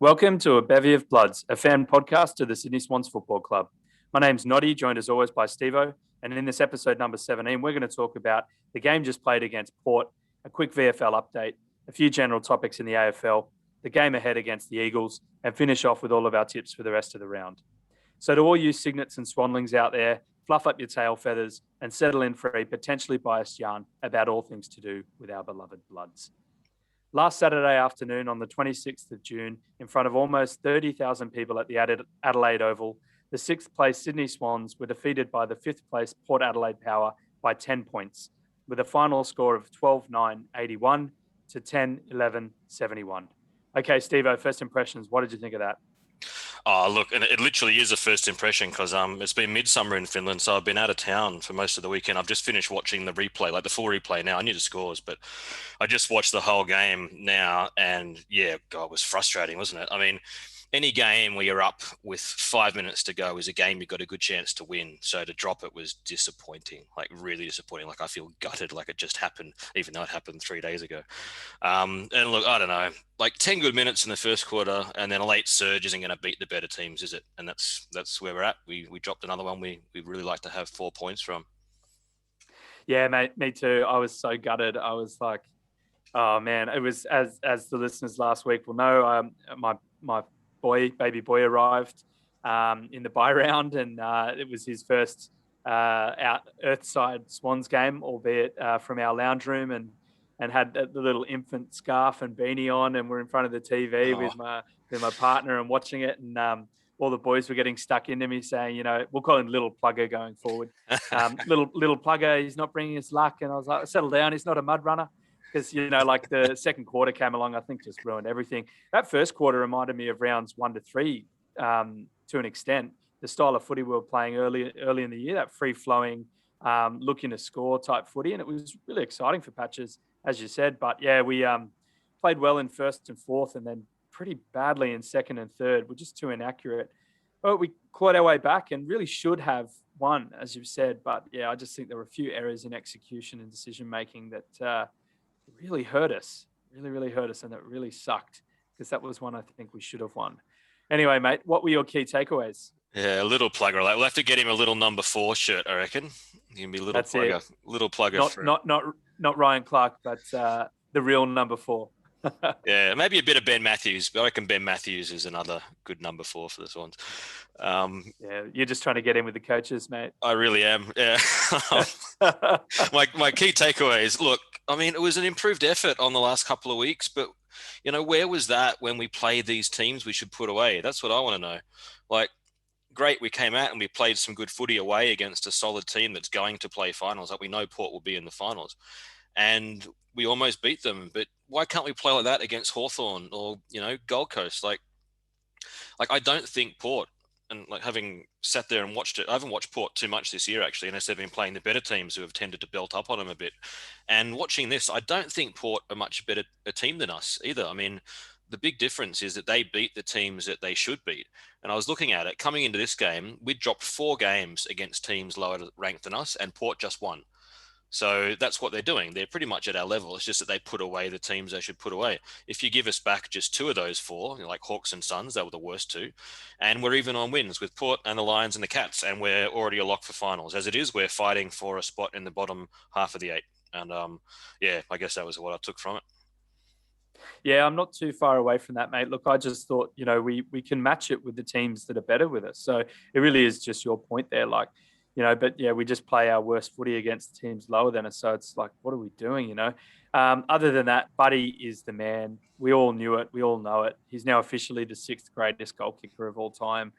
Welcome to A Bevy of Bloods, a fan podcast to the Sydney Swans Football Club. My name's Noddy, joined as always by Stevo. And in this episode number 17, we're going to talk about the game just played against Port, a quick VFL update, a few general topics in the AFL, the game ahead against the Eagles, and finish off with all of our tips for the rest of the round. So to all you Cygnets and Swanlings out there, fluff up your tail feathers and settle in for a potentially biased yarn about all things to do with our beloved Bloods. Last Saturday afternoon on the 26th of June, in front of almost 30,000 people at the Adelaide Oval, the 6th place Sydney Swans were defeated by the 5th place Port Adelaide Power by 10 points, with a final score of 12-9-81 to 10-11-71. Okay, Stevo, first impressions, what did you think of that? Oh, look, and it literally is a first impression because it's been midsummer in Finland, so I've been out of town for most of the weekend. I've just finished watching the replay, like the full replay now. I knew the scores, but I just watched the whole game now, and yeah, God, it was frustrating, wasn't it? I mean, any game where you're up with 5 minutes to go is a game you've got a good chance to win. So to drop it was disappointing, like really disappointing. Like I feel gutted, like it just happened, even though it happened 3 days ago. And look, I don't know, like 10 good minutes in the first quarter, and then a late surge isn't going to beat the better teams, is it? And that's where we're at. We dropped another one we really like to have 4 points from. Yeah, mate, me too. I was so gutted. I was like, oh man, it was as the listeners last week will know. My baby boy arrived in the bye round, and it was his first out Earthside Swans game, albeit from our lounge room, and had the little infant scarf and beanie on, and we're in front of the TV with my partner and watching it, and all the boys were getting stuck into me saying, you know, we'll call him Little Plugger going forward. Little Plugger, he's not bringing us luck. And I was like, settle down, he's not a mud runner. Because, you know, like the second quarter came along, I think just ruined everything. That first quarter reminded me of rounds 1 to 3 to an extent. The style of footy we were playing early in the year, that free-flowing, looking to score type footy. And it was really exciting for patches, as you said. But, yeah, we played well in first and fourth and then pretty badly in second and third. We're just too inaccurate. But we clawed our way back and really should have won, as you've said. But, yeah, I just think there were a few errors in execution and decision-making that really hurt us, really hurt us, and it really sucked because that was one I think we should have won. Anyway, mate, what were your key takeaways? Yeah, a Little Plugger. Like, we'll have to get him a little number 4 shirt, I reckon. He can be Little That's Plugger. it. Little Plugger. Not Ryan Clark, but the real number 4. Yeah, maybe a bit of Ben Matthews, but I reckon Ben Matthews is another good number 4 for the Swans. Yeah, you're just trying to get in with the coaches, mate. I really am. Yeah. My key takeaways. Look, I mean, it was an improved effort on the last couple of weeks, but you know, where was that when we played these teams we should put away? That's what I want to know. Like, great, we came out and we played some good footy away against a solid team that's going to play finals. Like, we know Port will be in the finals, and we almost beat them. But why can't we play like that against Hawthorn or, you know, Gold Coast? Like I don't think Port, and like having sat there and watched it, I haven't watched Port too much this year, actually, unless they've been playing the better teams who have tended to belt up on them a bit. And watching this, I don't think Port are much better a team than us either. I mean, the big difference is that they beat the teams that they should beat. And I was looking at it, coming into this game, we dropped 4 games against teams lower ranked than us, and Port just won. So that's what they're doing. They're pretty much at our level. It's just that they put away the teams they should put away. If you give us back just 2 of those 4, you know, like Hawks and Suns, they were the worst 2. And we're even on wins with Port and the Lions and the Cats, and we're already a lock for finals. As it is, we're fighting for a spot in the bottom half of the 8. And yeah, I guess that was what I took from it. Yeah, I'm not too far away from that, mate. Look, I just thought, you know, we can match it with the teams that are better with us. So it really is just your point there. Like, you know, but yeah, we just play our worst footy against teams lower than us. So it's like, what are we doing, you know? Other than that, Buddy is the man. We all knew it. We all know it. He's now officially the 6th greatest goal kicker of all time.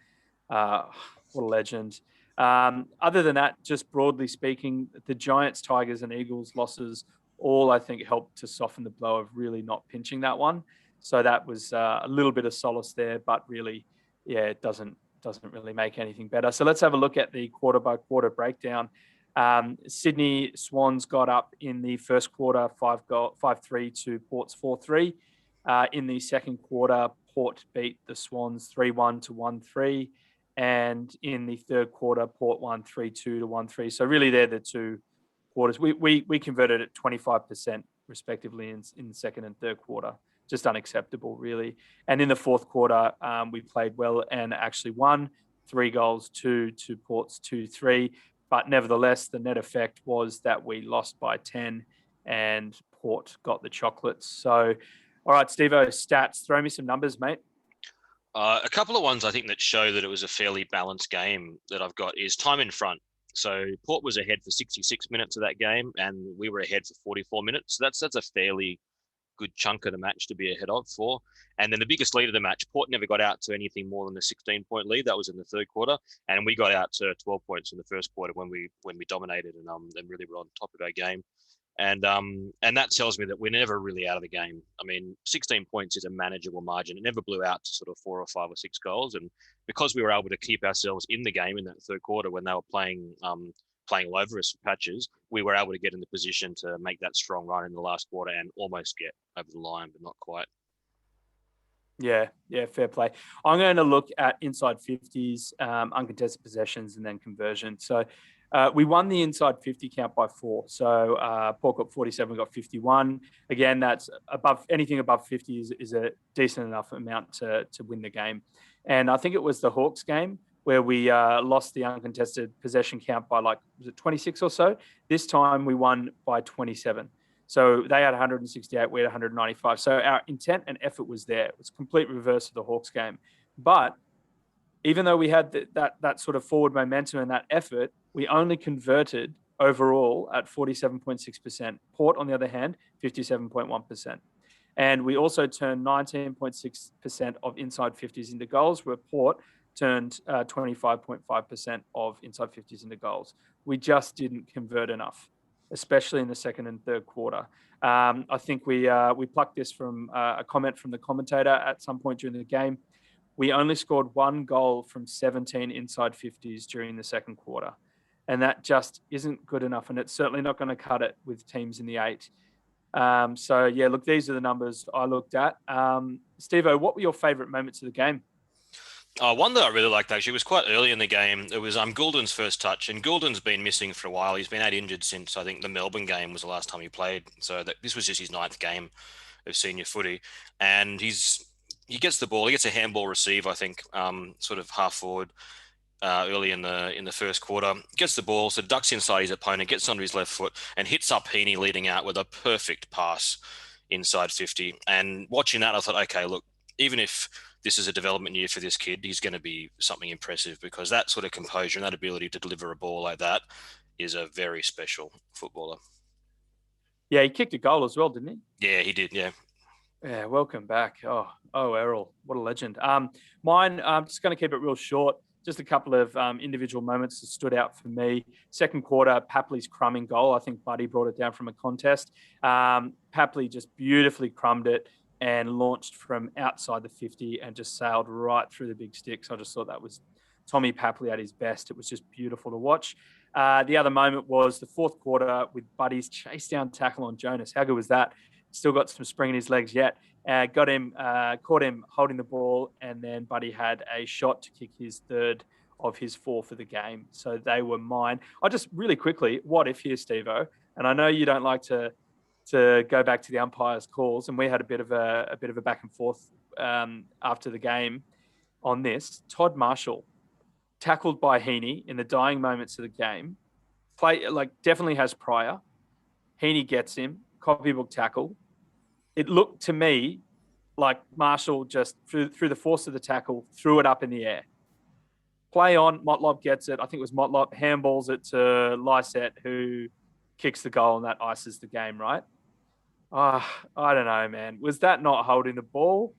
What a legend. Other than that, just broadly speaking, the Giants, Tigers and Eagles losses all, I think, helped to soften the blow of really not pinching that one. So that was a little bit of solace there, but really, yeah, it doesn't really make anything better. So let's have a look at the quarter by quarter breakdown. Sydney Swans got up in the first quarter 5-3 to Port's 4-3. In the second quarter, Port beat the Swans 3-1 to 1-3. And in the third quarter, Port won 3-2 to 1-3. So really they're the 2 quarters. We converted at 25% respectively in the second and third quarter. just unacceptable, really. And in the fourth quarter, we played well and actually won 3 goals to Port's 2-3. But nevertheless, the net effect was that we lost by 10 and Port got the chocolates. So, all right, Stevo, stats. Throw me some numbers, mate. A couple of ones I think that show that it was a fairly balanced game that I've got is time in front. So Port was ahead for 66 minutes of that game, and we were ahead for 44 minutes. So that's a fairly good chunk of the match to be ahead of for. And then the biggest lead of the match, Port never got out to anything more than a 16-point lead. That was in the third quarter, and we got out to 12 points in the first quarter when we dominated and really were on top of our game. And that tells me that we're never really out of the game. I mean, 16 points is a manageable margin. It never blew out to sort of 4 or 5 or 6 goals. And because we were able to keep ourselves in the game in that third quarter when they were playing all over us for patches, we were able to get in the position to make that strong run in the last quarter and almost get over the line, but not quite. Yeah, fair play. I'm going to look at inside 50s, uncontested possessions, and then conversion. So we won the inside 50 count by 4. So Port got 47, we got 51. Again, that's anything above 50 is a decent enough amount to win the game. And I think it was the Hawks game where we lost the uncontested possession count by was it 26 or so? This time we won by 27. So they had 168, we had 195. So our intent and effort was there. It was complete reverse of the Hawks game. But even though we had that sort of forward momentum and that effort, we only converted overall at 47.6%. Port, on the other hand, 57.1%. And we also turned 19.6% of inside 50s into goals, where Port turned 25.5% of inside 50s into goals. We just didn't convert enough, especially in the second and third quarter. I think we plucked this from a comment from the commentator at some point during the game. We only scored 1 goal from 17 inside 50s during the second quarter. And that just isn't good enough. And it's certainly not going to cut it with teams in the 8. So, yeah, look, these are the numbers I looked at. Stevo, what were your favourite moments of the game? One that I really liked, actually, was quite early in the game. It was Goulden's first touch. And Goulden's been missing for a while. He's been out injured since, I think, the Melbourne game was the last time he played. So this was just his 9th game of senior footy. And he gets the ball. He gets a handball receive, I think, sort of half forward early in the first quarter. Gets the ball, so ducks inside his opponent, gets onto his left foot, and hits up Heaney leading out with a perfect pass inside 50. And watching that, I thought, okay, look, even if this is a development year for this kid, he's going to be something impressive, because that sort of composure and that ability to deliver a ball like that is a very special footballer. Yeah, he kicked a goal as well, didn't he? Yeah, he did, yeah. Yeah, welcome back. Oh, Errol, what a legend. Mine, I'm just going to keep it real short. Just a couple of individual moments that stood out for me. Second quarter, Papley's crumbing goal. I think Buddy brought it down from a contest. Papley just beautifully crumbed it and launched from outside the 50 and just sailed right through the big sticks. I just thought that was Tommy Papley at his best. It was just beautiful to watch. The other moment was the fourth quarter with Buddy's chase down tackle on Jonas. How good was that? Still got some spring in his legs yet. Caught him holding the ball, and then Buddy had a shot to kick his 3rd of his 4 for the game. So they were mine. I just really quickly, what if here, Stevo? And I know you don't like to go back to the umpire's calls, and we had a bit of a back and forth after the game on this. Todd Marshall, tackled by Heaney in the dying moments of the game, definitely has prior. Heaney gets him, copybook tackle. It looked to me like Marshall just, through the force of the tackle, threw it up in the air. Play on, Motlop gets it. I think it was Motlop, handballs it to Lysette, who kicks the goal, and that ices the game, right? I don't know, man. Was that not holding the ball?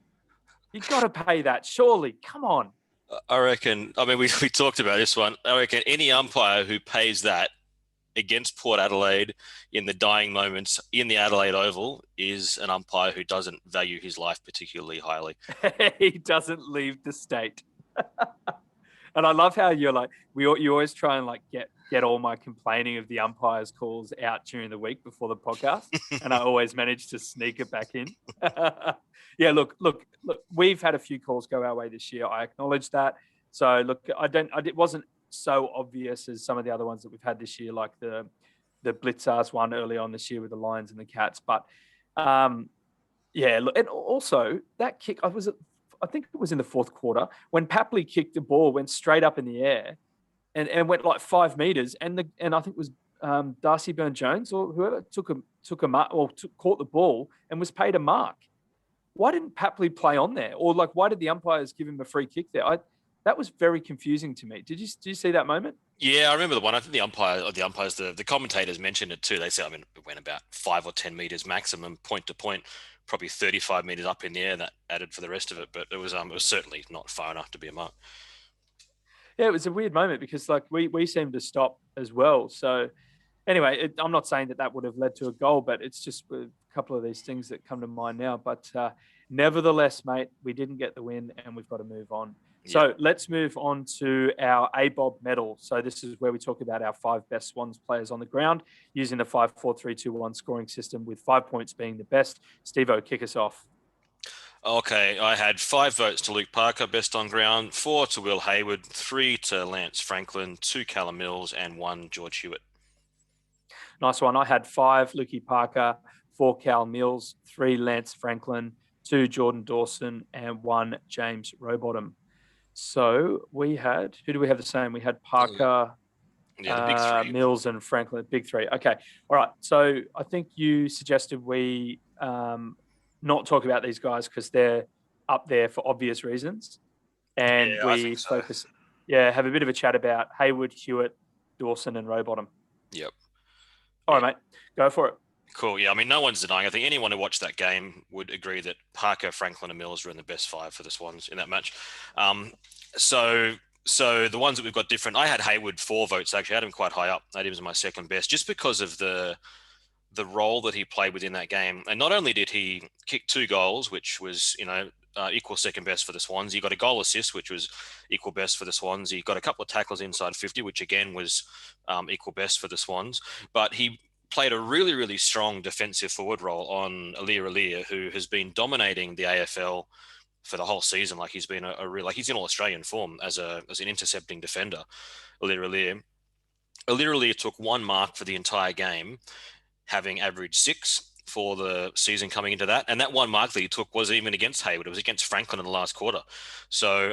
You got to pay that, surely. Come on. I reckon, I mean, we talked about this one. I reckon any umpire who pays that against Port Adelaide in the dying moments in the Adelaide Oval is an umpire who doesn't value his life particularly highly. He doesn't leave the state. And I love how you're like, you always try and get all my complaining of the umpires' calls out during the week before the podcast, and I always manage to sneak it back in. Yeah, look, we've had a few calls go our way this year. I acknowledge that. So look, it wasn't so obvious as some of the other ones that we've had this year, like the Blitzars one early on this year with the Lions and the Cats. But Yeah, and also that kick, I think it was in the fourth quarter when Papley kicked the ball, went straight up in the air and went like 5 meters, and I think it was Darcy Byrne-Jones or whoever took a mark or caught the ball and was paid a mark. Why didn't Papley play on there, or like why did the umpires give him a free kick there? That was very confusing to me. Did you see that moment? Yeah, I remember the one. I think the commentators mentioned it too. They said, I mean, it went about 5 or 10 meters maximum, point to point, probably 35 meters up in the air. That added for the rest of it, but it was certainly not far enough to be a mark. Yeah, it was a weird moment because like we seemed to stop as well. So anyway, I'm not saying that would have led to a goal, but it's just a couple of these things that come to mind now. But nevertheless, mate, we didn't get the win and we've got to move on. So let's move on to our ABOB medal. So this is where we talk about our 5 best Swans players on the ground using the 5-4-3-2-1 scoring system, with 5 points being the best. Stevo, kick us off. Okay, I had 5 votes to Luke Parker, best on ground, 4 to Will Hayward, 3 to Lance Franklin, 2 Callum Mills, and 1 George Hewitt. Nice one. I had 5 Lukey Parker, 4 Cal Mills, 3 Lance Franklin, 2 Jordan Dawson, and 1 James Rowbottom. So we had, who do we have the same? We had Parker, the big 3. Mills, and Franklin, big 3. Okay. All right. So I think you suggested we not talk about these guys because they're up there for obvious reasons. And we focus, have a bit of a chat about Hayward, Hewitt, Dawson, and Rowbottom. Yep. All right, mate. Go for it. Cool. Yeah, I mean, no one's denying. I think anyone who watched that game would agree that Parker, Franklin, and Mills were in the best 5 for the Swans in that match. So the ones that we've got different, I had Hayward 4 votes, actually. I had him quite high up. I had him as my second best, just because of the role that he played within that game. And not only did he kick 2 goals, which was, equal second best for the Swans, he got a goal assist, which was equal best for the Swans. He got a couple of tackles inside 50, which again was equal best for the Swans. But he played a really, really strong defensive forward role on Aliir, who has been dominating the AFL for the whole season. Like he's been he's in all Australian form as an intercepting defender. Aliir took 1 mark for the entire game, having averaged 6 for the season coming into that. And that 1 mark that he took was even against Hayward. It was against Franklin in the last quarter. So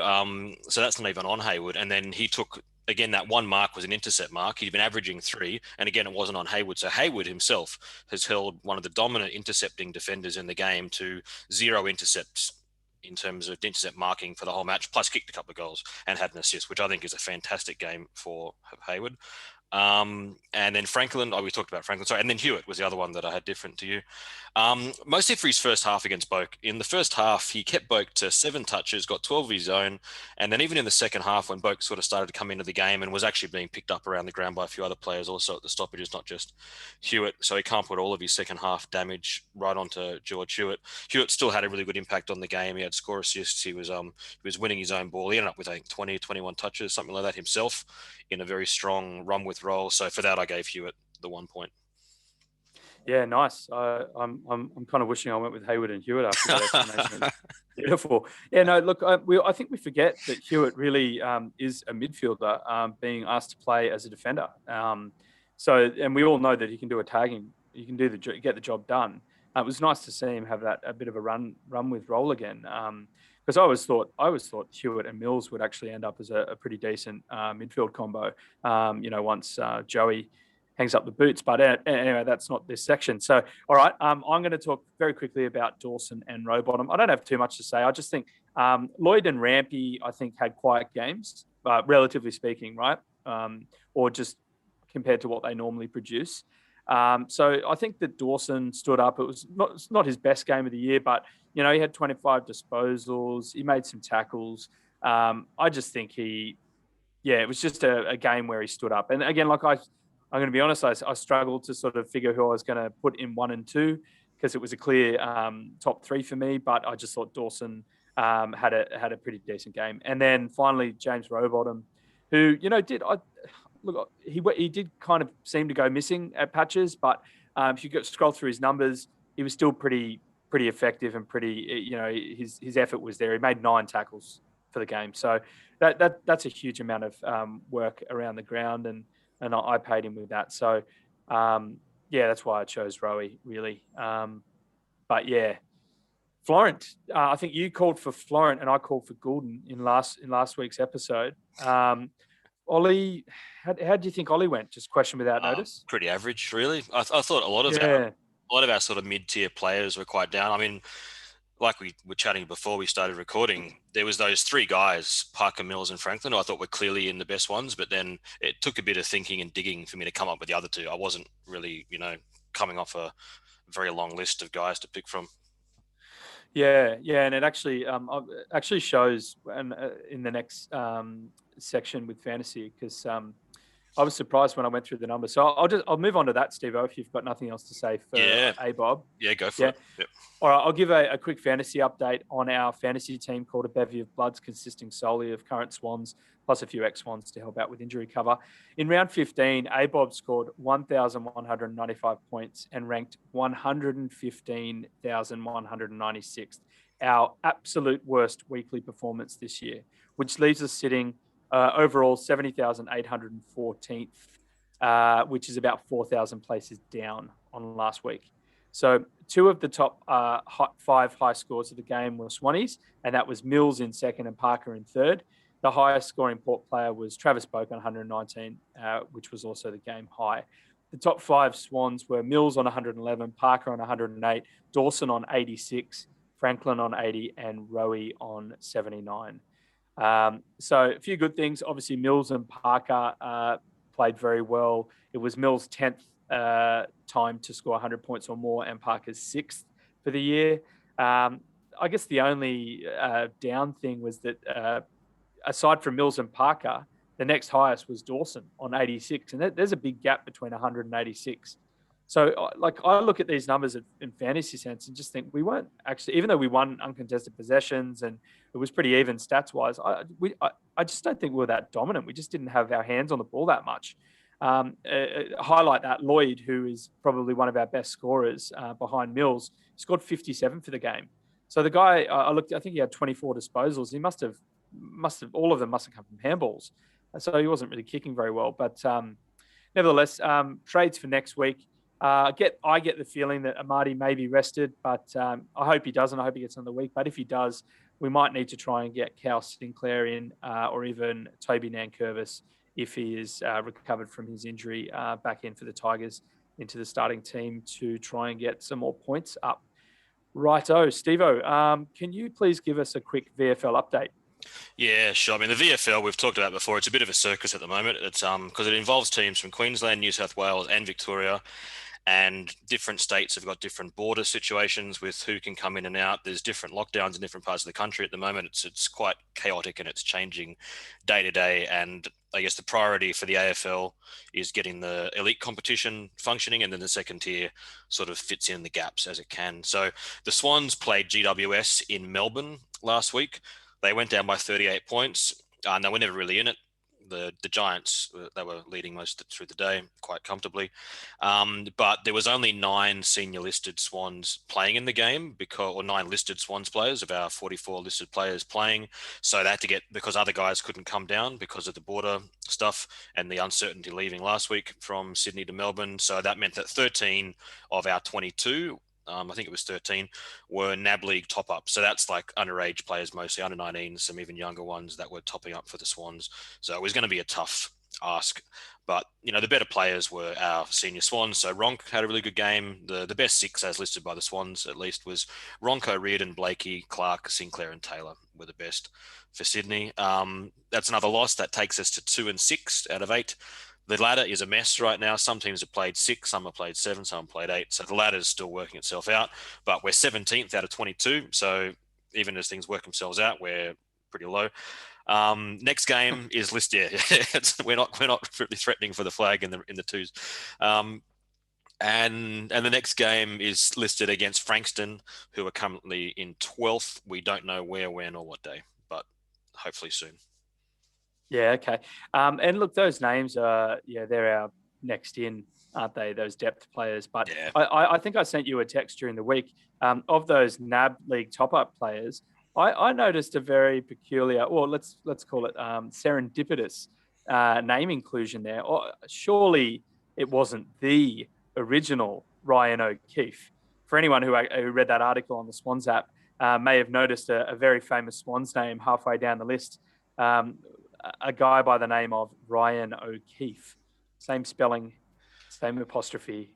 that's not even on Hayward. And then he took, again, that 1 mark was an intercept mark. He'd been averaging 3. And again, it wasn't on Hayward. So Hayward himself has held one of the dominant intercepting defenders in the game to 0 intercepts in terms of intercept marking for the whole match, plus kicked a couple of goals and had an assist, which I think is a fantastic game for Hayward. And then Franklin, we talked about Franklin, sorry, and then Hewitt was the other one that I had different to you. Mostly for his first half against Boak. In the first half, he kept Boak to 7 touches, got 12 of his own, and then even in the second half, when Boak sort of started to come into the game and was actually being picked up around the ground by a few other players also at the stoppages, not just Hewitt, so he can't put all of his second half damage right onto George Hewitt. Hewitt still had a really good impact on the game. He had score assists. He was winning his own ball. He ended up with, I think, 20, 21 touches, something like that himself, in a very strong run with role. So for that, I gave Hewitt the 1 point. Yeah, nice. I'm kind of wishing I went with Hayward and Hewitt after that explanation. Beautiful. Yeah, no, look, I think we forget that Hewitt really is a midfielder being asked to play as a defender. And we all know that he can do a tagging. He can get the job done. It was nice to see him have a bit of a run with role again. Because I always thought Hewitt and Mills would actually end up as a pretty decent midfield combo. Once Joey hangs up the boots. But anyway, that's not this section. So, all right, I'm going to talk very quickly about Dawson and Rowbottom. I don't have too much to say. I just think Lloyd and Rampy, I think, had quiet games, relatively speaking, right? Or just compared to what they normally produce. So I think that Dawson stood up. It was not his best game of the year, but, he had 25 disposals. He made some tackles. I just think it was just a game where he stood up. And again, I'm going to be honest, I struggled to sort of figure who I was going to put in 1 and 2 because it was a clear top 3 for me. But I just thought Dawson had a pretty decent game. And then finally, James Rowbottom, who, he did kind of seem to go missing at patches. But if you scroll through his numbers, he was still pretty effective and pretty, his effort was there. He made 9 tackles for the game. So that's a huge amount of work around the ground. And I paid him with that. So, that's why I chose Rowie, really. But, yeah, Florent, I think you called for Florent and I called for Goulden in last week's episode. Ollie, how do you think Ollie went? Just question without notice. Pretty average, really. I thought a lot of our sort of mid-tier players were quite down. I mean, like we were chatting before we started recording, there was those three guys, Parker, Mills, and Franklin, who I thought were clearly in the best ones. But then it took a bit of thinking and digging for me to come up with the other two. I wasn't really, coming off a very long list of guys to pick from. Yeah, and it actually shows in the next section with fantasy, because I was surprised when I went through the numbers. So I'll move on to that, Stevo, if you've got nothing else to say for ABob. Yeah, go for it. Yep. All right, I'll give a quick fantasy update on our fantasy team called A Bevy of Bloods, consisting solely of current Swans plus a few ex-Swans to help out with injury cover. In round 15, ABob scored 1,195 points and ranked 115,196, our absolute worst weekly performance this year, which leaves us sitting overall 70,814th, which is about 4,000 places down on last week. So two of the top 5 high scores of the game were Swannies, and that was Mills in second and Parker in third. The highest scoring Port player was Travis Boak on 119, which was also the game high. The top 5 Swans were Mills on 111, Parker on 108, Dawson on 86, Franklin on 80, and Rowie on 79. So a few good things. Obviously, Mills and Parker played very well. It was Mills' 10th time to score 100 points or more, and Parker's 6th for the year. I guess the only down thing was that aside from Mills and Parker, the next highest was Dawson on 86, and there's a big gap between 100 and 86. So, I look at these numbers in fantasy sense and just think we weren't actually, even though we won uncontested possessions and it was pretty even stats wise, I just don't think we were that dominant. We just didn't have our hands on the ball that much. Highlight that Lloyd, who is probably one of our best scorers behind Mills, scored 57 for the game. So the guy, I think he had 24 disposals. He must have all of them must have come from handballs. So he wasn't really kicking very well. But nevertheless, trades for next week. I get the feeling that Amadi may be rested, but I hope he doesn't. I hope he gets on the week. But if he does, we might need to try and get Cal Sinclair in, or even Toby Nankervis if he is recovered from his injury, back in for the Tigers into the starting team to try and get some more points up. Righto, Stevo, can you please give us a quick VFL update? Yeah, sure. I mean, the VFL we've talked about before. It's a bit of a circus at the moment. It's because it involves teams from Queensland, New South Wales, and Victoria, and different states have got different border situations with who can come in and out. There's different lockdowns in different parts of the country at the moment. It's quite chaotic and it's changing day to day. And I guess the priority for the AFL is getting the elite competition functioning, and then the second tier sort of fits in the gaps as it can. So the Swans played GWS in Melbourne last week. They went down by 38 points, and they were never really in it. The Giants, they were leading most through the day quite comfortably. But there was only 9 senior listed Swans playing in the game, or 9 listed Swans players of our 44 listed players playing. So they had to because other guys couldn't come down because of the border stuff and the uncertainty leaving last week from Sydney to Melbourne. So that meant that 13 of our 22, I think it was 13, were NAB League top-up. So that's like underage players, mostly under 19, some even younger ones that were topping up for the Swans. So it was going to be a tough ask. But, the better players were our senior Swans. So Ronk had a really good game. The best 6, as listed by the Swans at least, was Ronco, Reardon, Blakey, Clark, Sinclair and Taylor were the best for Sydney. That's another loss. That takes us to 2 and 6 out of 8. The ladder is a mess right now. Some teams have played 6, some have played 7, some have played 8. So the ladder is still working itself out. But we're 17th out of 22. So even as things work themselves out, we're pretty low. Next game is listed. Yeah, we're not really threatening for the flag in the twos. And the next game is listed against Frankston, who are currently in 12th. We don't know where, when, or what day, but hopefully soon. Yeah, okay. And look, those names are, they're our next in, aren't they? Those depth players. But yeah. I think I sent you a text during the week of those NAB League top-up players. I noticed a very peculiar, or let's call it serendipitous name inclusion there. Or surely it wasn't the original Ryan O'Keefe. For anyone who read that article on the Swans app, may have noticed a very famous Swans name halfway down the list. A guy by the name of Ryan O'Keefe. Same spelling, same apostrophe.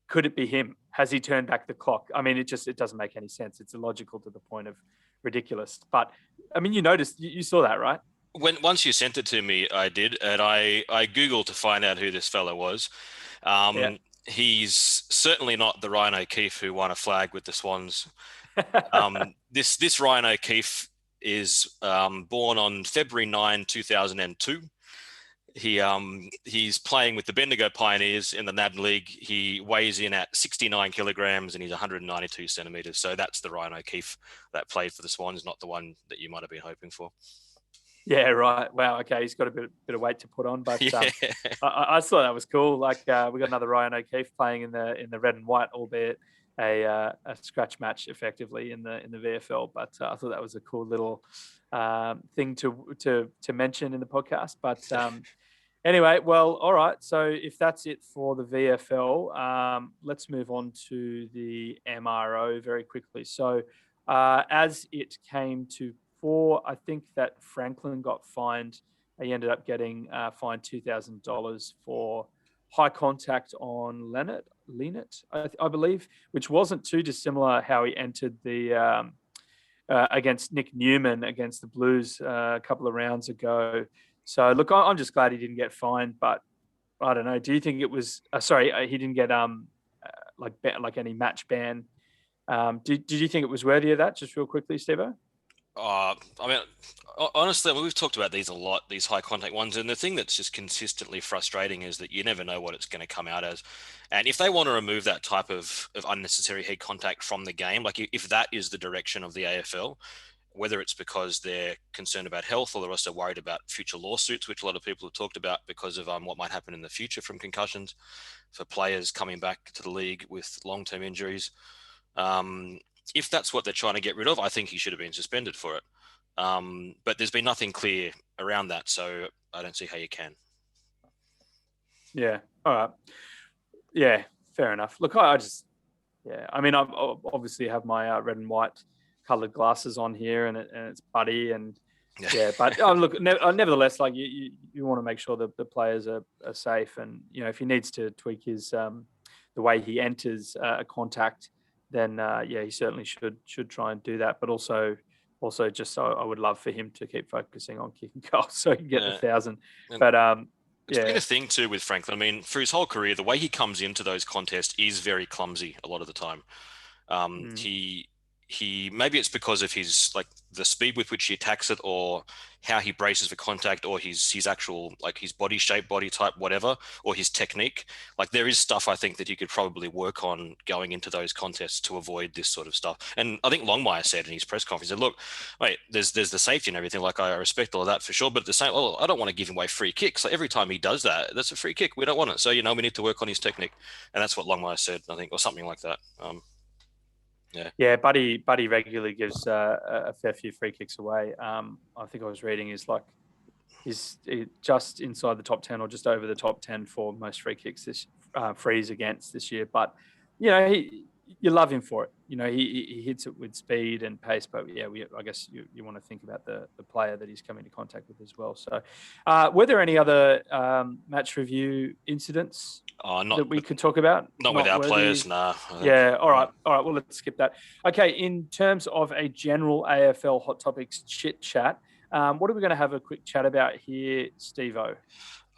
Could it be him? Has he turned back the clock? I mean, it doesn't make any sense. It's illogical to the point of ridiculous. But I mean, you noticed, you saw that, right? Once you sent it to me, I did, and I Googled to find out who this fellow was. Yeah. He's certainly not the Ryan O'Keefe who won a flag with the Swans. This Ryan O'Keefe is born on February 9, 2002. He's playing with the Bendigo Pioneers in the NAB League. He weighs in at 69 kilograms and he's 192 centimeters. So that's the Ryan O'Keefe that played for the Swans, not the one that you might have been hoping for. Yeah, right. Wow. Okay, he's got a bit of weight to put on, but Yeah. I thought that was cool. Like we got another Ryan O'Keefe playing in the red and white, albeit a scratch match effectively in the VFL. But I thought that was a cool little thing to mention in the podcast. But anyway, well, all right. So if that's it for the VFL, let's move on to the MRO very quickly. So as it came to I think that Franklin got fined. He ended up getting fined $2,000 for high contact on Leonard, I believe, which wasn't too dissimilar how he entered the against Nick Newman against the Blues a couple of rounds ago. So look, I'm just glad he didn't get fined, but I don't know. Do you think it was? He didn't get like any match ban. Did you think it was worthy of that? Just real quickly, Stevo. I mean, honestly, we've talked about these a lot, these high contact ones. And the thing that's just consistently frustrating is that you never know what it's going to come out as. And if they want to remove that type of unnecessary head contact from the game, like if that is the direction of the AFL, whether it's because they're concerned about health or they're also worried about future lawsuits, which a lot of people have talked about because of what might happen in the future from concussions for players coming back to the league with long-term injuries. If that's what they're trying to get rid of, I think he should have been suspended for it. But there's been nothing clear around that, so I don't see how you can. Yeah. All right. Yeah, fair enough. Look, I mean, I obviously have my red and white coloured glasses on here, and it's Buddy, and yeah. But look, nevertheless, like you want to make sure that the players are safe, and if he needs to tweak his the way he enters a contact, then he certainly should try and do that. But also just I would love for him to keep focusing on kicking goals so he can get the 1,000. But it's been a thing too with Franklin. I mean, for his whole career, the way he comes into those contests is very clumsy a lot of the time. He maybe it's because of his like the speed with which he attacks it, or how he braces for contact, or his actual like his body shape, body type, whatever, or his technique. Like there is stuff I think that he could probably work on going into those contests to avoid this sort of stuff. And I think Longmire said in his press conference, he said, "Look, wait, there's the safety and everything. Like I respect all of that for sure, but at the same, I don't want to give him away free kicks. Like every time he does that, that's a free kick. We don't want it. So we need to work on his technique." And that's what Longmire said, I think, or something like that. Yeah, Buddy regularly gives a fair few free kicks away. I think I was reading he's just inside the top 10 or just over the top 10 for most free kicks frees against this year. But you love him for it. He hits it with speed and pace. But I guess you want to think about the player that he's coming into contact with as well. So, were there any other match review incidents that we could talk about? Not with our players, nah. Yeah. All right. Well, let's skip that. Okay. In terms of a general AFL hot topics chit chat, what are we going to have a quick chat about here, Stevo?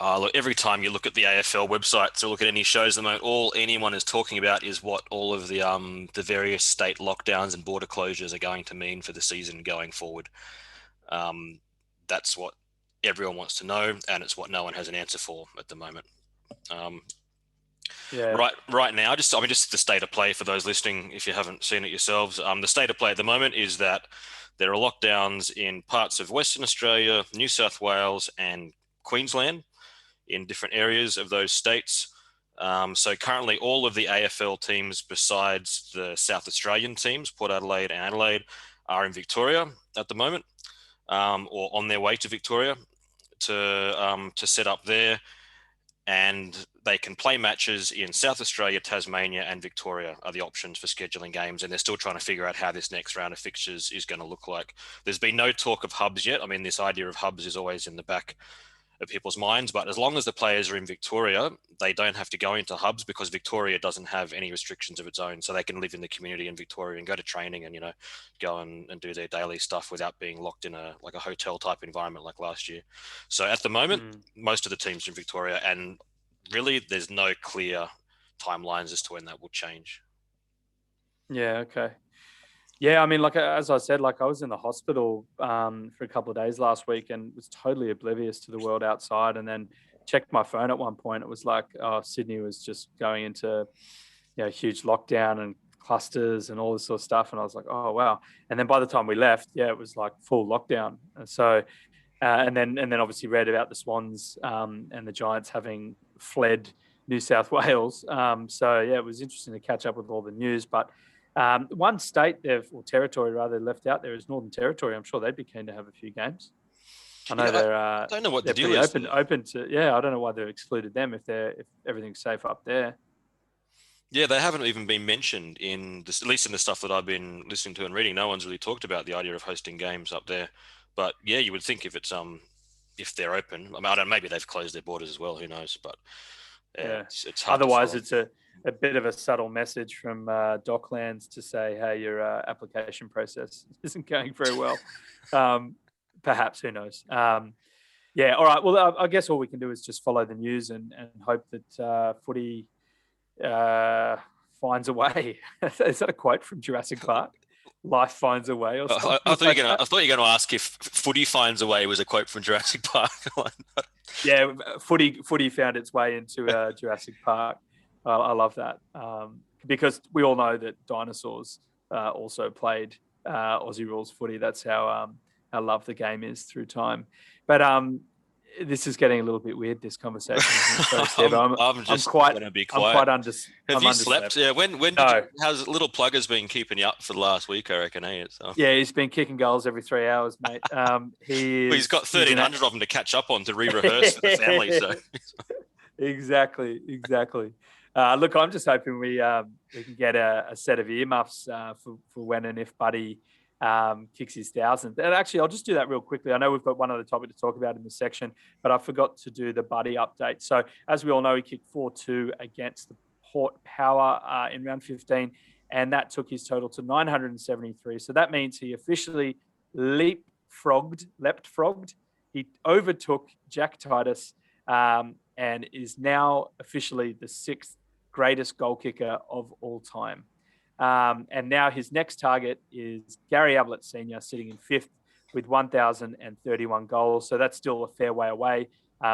Look, every time you look at the AFL websites or look at any shows at the moment, all anyone is talking about is what all of the various state lockdowns and border closures are going to mean for the season going forward. That's what everyone wants to know, and it's what no one has an answer for at the moment. Right now, just the state of play for those listening, if you haven't seen it yourselves. The state of play at the moment is that there are lockdowns in parts of Western Australia, New South Wales, and Queensland, in different areas of those states. So currently all of the AFL teams besides the South Australian teams, Port Adelaide and Adelaide, are in Victoria at the moment, or on their way to Victoria to set up there. and they can play matches in South Australia, Tasmania, and Victoria are the options for scheduling games. And they're still trying to figure out how this next round of fixtures is going to look like. There's been no talk of hubs yet. I mean, this idea of hubs is always in the back of people's minds, but as long as the players are in Victoria, they don't have to go into hubs because Victoria doesn't have any restrictions of its own. So they can live in the community in Victoria and go to training and, go and do their daily stuff without being locked in a hotel type environment like last year. So at the moment, most of the teams are in Victoria, and really there's no clear timelines as to when that will change. Yeah. Okay. Yeah, I mean, like as I said, like I was in the hospital for a couple of days last week and was totally oblivious to the world outside. And then checked my phone at one point. It was like, Sydney was just going into, huge lockdown and clusters and all this sort of stuff. And I was like, oh wow. And then by the time we left, it was like full lockdown. And so, and then obviously read about the Swans and the Giants having fled New South Wales. So yeah, it was interesting to catch up with all the news, but. One state or territory rather left out there is Northern Territory. I'm sure they'd be keen to have a few games. I know I don't know what the deal is. Open to. Yeah, I don't know why they've excluded them if everything's safe up there. Yeah, they haven't even been mentioned in this, at least in the stuff that I've been listening to and reading. No one's really talked about the idea of hosting games up there. But yeah, you would think if it's if they're open. I mean, I don't. Maybe they've closed their borders as well. Who knows? But it's hard. Otherwise, it's a bit of a subtle message from Docklands to say, hey, your application process isn't going very well. Perhaps, who knows? Yeah, all right. Well, I guess all we can do is just follow the news and hope that footy finds a way. Is that a quote from Jurassic Park? Life finds a way, or something? I thought you were going to ask if "footy finds a way" was a quote from Jurassic Park. Yeah, footy found its way into Jurassic Park. I love that because we all know that dinosaurs also played Aussie rules footy. That's how loved the game is through time. But this is getting a little bit weird, this conversation. Sorry, Steve, I'm just going to be quiet. Have you slept? Yeah. When no. How's little Plugger's been keeping you up for the last week, I reckon, So. Yeah, he's been kicking goals every 3 hours, mate. He's got 1,300 of them to catch up on to re-rehearse for the family. So Exactly. Look, I'm just hoping we can get a set of earmuffs for when and if Buddy kicks his 1,000th. And actually, I'll just do that real quickly. I know we've got one other topic to talk about in this section, but I forgot to do the Buddy update. So as we all know, he kicked 4-2 against the Port Power in round 15, and that took his total to 973. So that means he officially leapfrogged. He overtook Jack Titus and is now officially the 6th greatest goal kicker of all time. And now his next target is Gary Ablett Sr. sitting in 5th with 1,031 goals. So that's still a fair way away.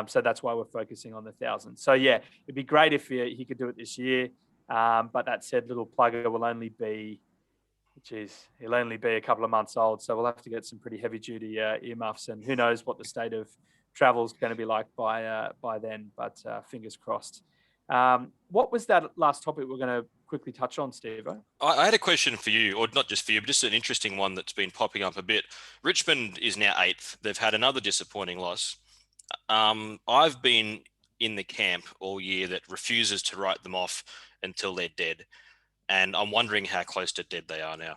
So that's why we're focusing on the 1,000. So yeah, it'd be great if he could do it this year. But that said, little Plugger will only be, he'll only be a couple of months old. So we'll have to get some pretty heavy duty earmuffs, and who knows what the state of travel is going to be like by then, but fingers crossed. What was that last topic we're going to quickly touch on, Steve? I had a question for you, or not just for you, but just an interesting one that's been popping up a bit. Richmond is now 8th. They've had another disappointing loss. I've been in the camp all year that refuses to write them off until they're dead. And I'm wondering how close to dead they are now.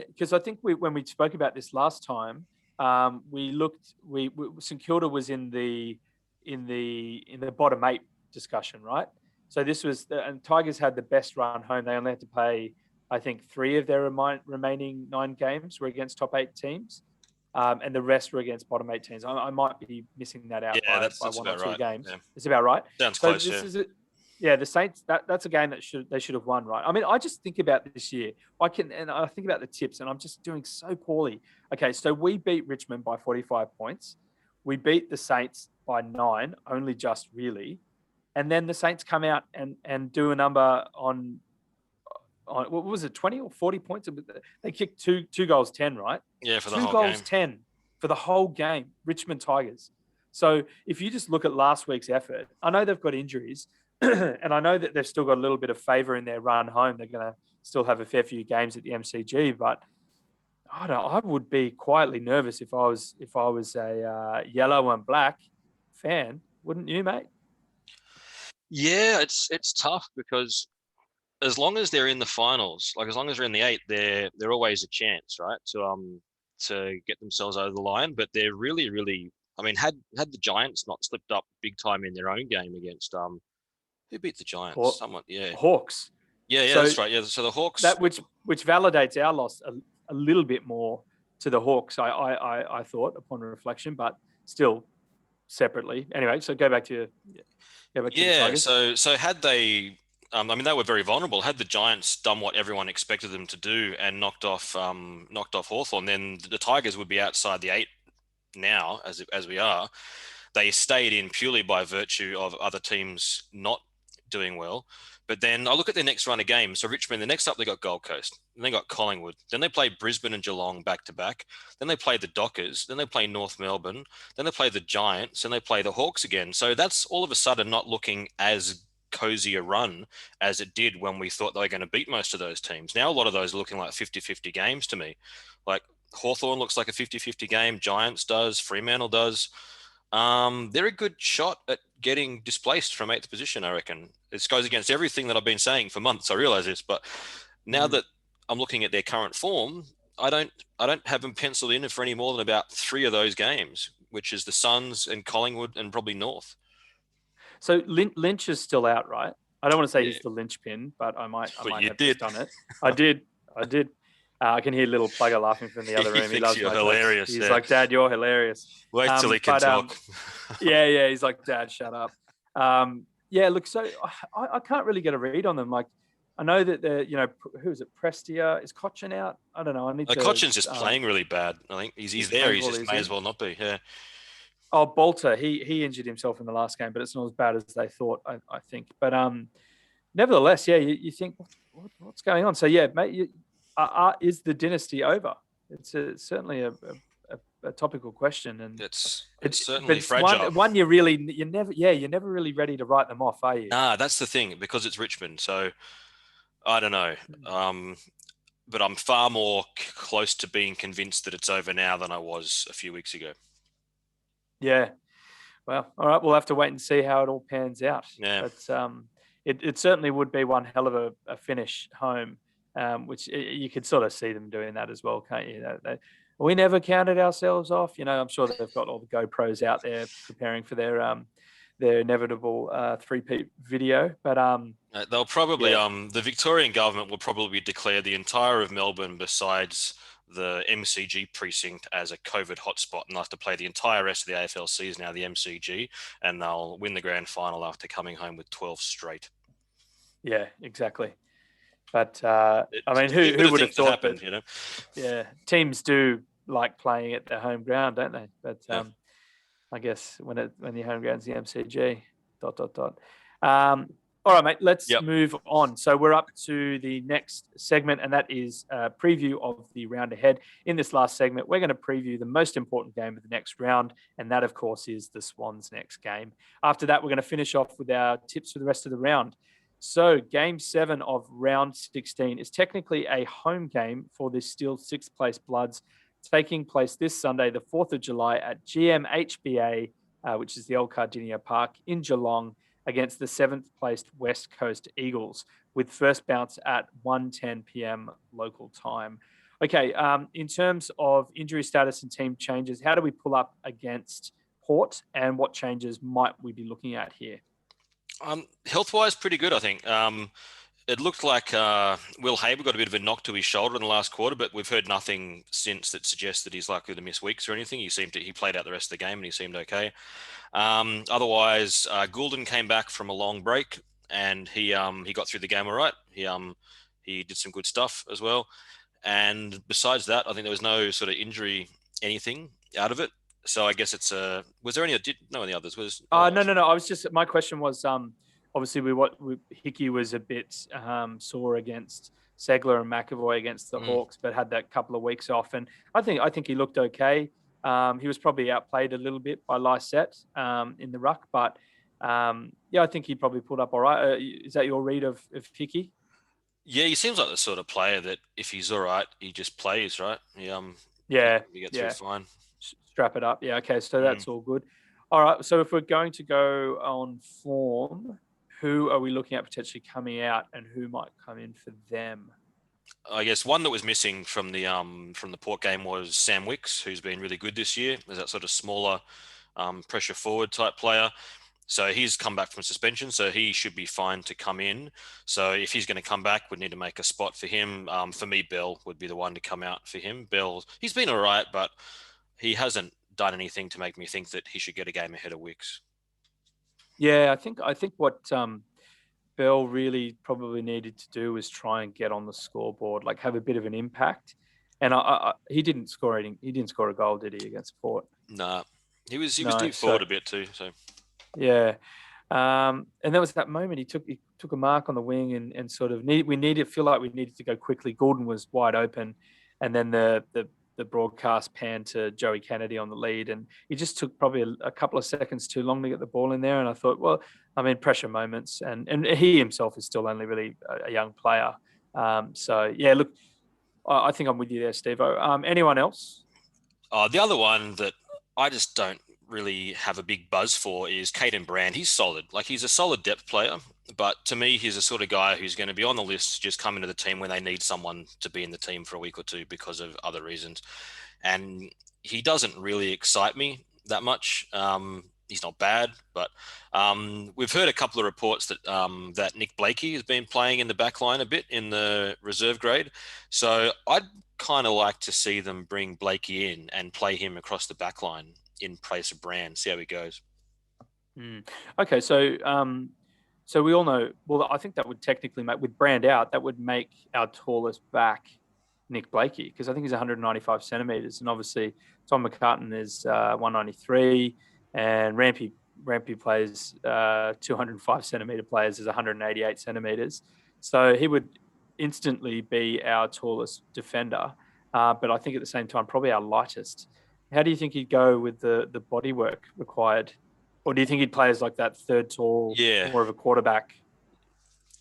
Because I think when we spoke about this last time, St Kilda was in the bottom 8 discussion, right? So this was, and Tigers had the best run home. They only had to play, I think, 3 of their remaining 9 games were against top 8 teams, and the rest were against bottom 8 teams. I might be missing that out by 1 or 2 games. Yeah. It's about right. Sounds close. The Saints. That's a game that they should have won, right? I mean, I just think about this year. I think about the tips, and I'm just doing so poorly. Okay, so we beat Richmond by 45 points. We beat the Saints by 9, only just really. And then the Saints come out and do a number on what was it, 20 or 40 points? They kicked two goals 10, right? Yeah, for the whole game. 2 goals 10 for the whole game, Richmond Tigers. So if you just look at last week's effort, I know they've got injuries, and I know that they've still got a little bit of favour in their run home. They're going to still have a fair few games at the MCG, but I would be quietly nervous if I was a yellow and black fan wouldn't you, mate? Yeah, it's tough because as long as they're in the finals, like as long as they're in the 8, they're always a chance, right? To get themselves over the line. But they're really, really. I mean, had the Giants not slipped up big time in their own game against who beat the Giants? Someone, yeah. Hawks. Yeah, So that's right. Yeah, so the Hawks. That which validates our loss a little bit more to the Hawks. I thought upon reflection, but still separately. Anyway, so go back to the Tigers. So had they, I mean, they were very vulnerable. Had the Giants done what everyone expected them to do and knocked off Hawthorn, then the Tigers would be outside the 8 now, as we are. They stayed in purely by virtue of other teams not doing well. But then I look at their next run of games. So Richmond, the next up, they got Gold Coast. Then they got Collingwood. Then they play Brisbane and Geelong back to back. Then they play the Dockers. Then they play North Melbourne. Then they play the Giants. And they play the Hawks again. So that's all of a sudden not looking as cozy a run as it did when we thought they were going to beat most of those teams. Now a lot of those are looking like 50-50 games to me. Like Hawthorn looks like a 50-50 game. Giants does. Fremantle does. They're a good shot at getting displaced from 8th position, I reckon. This goes against everything that I've been saying for months. I realize this, but now that I'm looking at their current form, I don't have them penciled in for any more than about 3 of those games, which is the Suns and Collingwood and probably North. So Lynch is still out, right? I don't want to say he's the linchpin, but I might have just done it. I did. I can hear little Plugger laughing from the other room. He loves you're hilarious. He's like, Dad, you're hilarious. Wait till he can talk. Yeah. He's like, Dad, shut up. Look, so I can't really get a read on them. Like, I know that they're, who is it? Prestia? Is Cochin out? I don't know. Cochin's just playing really bad. I think he's there. He just may as well not be. Yeah. Oh, Bolter. He injured himself in the last game, but it's not as bad as they thought, I think. But nevertheless, you think, what's going on? So, yeah, mate, is the dynasty over? It's certainly a topical question, and it's certainly fragile. One you're never really ready to write them off, are you? Nah, that's the thing, because it's Richmond. So I don't know, but I'm far more close to being convinced that it's over now than I was a few weeks ago. Yeah. Well, all right. We'll have to wait and see how it all pans out. Yeah. But it certainly would be one hell of a finish home. Which you could sort of see them doing that as well, can't you? We never counted ourselves off. I'm sure they've got all the GoPros out there preparing for their inevitable 3-peat video. But they'll probably the Victorian government will probably declare the entire of Melbourne, besides the MCG precinct, as a COVID hotspot, and they'll have to play the entire rest of the AFL season now the MCG, and they'll win the grand final after coming home with 12 straight. Yeah, exactly. But I mean, who would have thought happened, that? Yeah, teams do like playing at their home ground, don't they? But I guess when your home ground's the MCG. ... All right, mate. Let's move on. So we're up to the next segment, and that is a preview of the round ahead. In this last segment, we're going to preview the most important game of the next round, and that, of course, is the Swans' next game. After that, we're going to finish off with our tips for the rest of the round. So Game 7 of Round 16 is technically a home game for the still 6th place Bloods, taking place this Sunday, the 4th of July at GMHBA, which is the Old Cardinia Park in Geelong, against the 7th placed West Coast Eagles, with first bounce at 1:10 p.m. local time. Okay, in terms of injury status and team changes, how do we pull up against Port, and what changes might we be looking at here? Health-wise, pretty good, I think. It looked like Will Haber got a bit of a knock to his shoulder in the last quarter, but we've heard nothing since that suggests that he's likely to miss weeks or anything. He played out the rest of the game and he seemed okay. Otherwise, Goulden came back from a long break and he got through the game all right. He did some good stuff as well. And besides that, I think there was no sort of injury, anything out of it. So I guess it's was there any others? No. My question was, obviously Hickey was a bit sore against Segler and McAvoy against the Hawks, but had that couple of weeks off, and I think he looked okay. He was probably outplayed a little bit by Lysette in the ruck, but I think he probably pulled up all right. Is that your read of Hickey? Yeah, he seems like the sort of player that if he's all right, he just plays, right? He gets through fine. Strap it up. Yeah, okay, so that's all good. All right. So if we're going to go on form, who are we looking at potentially coming out, and who might come in for them? I guess one that was missing from the Port game was Sam Wicks, who's been really good this year as that sort of smaller pressure forward type player. So he's come back from suspension, so he should be fine to come in. So if he's going to come back, we'd need to make a spot for him. For me, Bell would be the one to come out for him. Bell, he's been all right, but he hasn't done anything to make me think that he should get a game ahead of Wicks. Yeah, I think what Bell really probably needed to do was try and get on the scoreboard, like have a bit of an impact. And he didn't score anything. He didn't score a goal, did he, against Port? Nah, he was deep forward a bit too. So yeah. And there was that moment he took a mark on the wing and sort of we needed to go quickly. Gordon was wide open, and then the broadcast panned to Joey Kennedy on the lead, and he just took probably a couple of seconds too long to get the ball in there. And I thought, well, I mean, pressure moments, and he himself is still only really a young player. So yeah, look, I think I'm with you there, Stevo. Anyone else? the other one that I just don't really have a big buzz for is Caden Brand. He's solid. Like, he's a solid depth player, but to me, he's a sort of guy who's going to be on the list, just come into the team when they need someone to be in the team for a week or two because of other reasons. And he doesn't really excite me that much. He's not bad, but we've heard a couple of reports that that Nick Blakey has been playing in the back line a bit in the reserve grade. So I'd kind of like to see them bring Blakey in and play him across the back line in place of Brand, see how he goes. Okay, so we all know. Well, I think that would technically make, with Brand out, that would make our tallest back Nick Blakey, because I think he's 195 centimeters, and obviously Tom McCartan is 193, and Rampy plays 205 centimeter players is 188 centimeters, so he would instantly be our tallest defender. But I think at the same time, probably our lightest. How do you think he'd go with the body work required? Or do you think he'd play as like that third tall, more of a quarterback?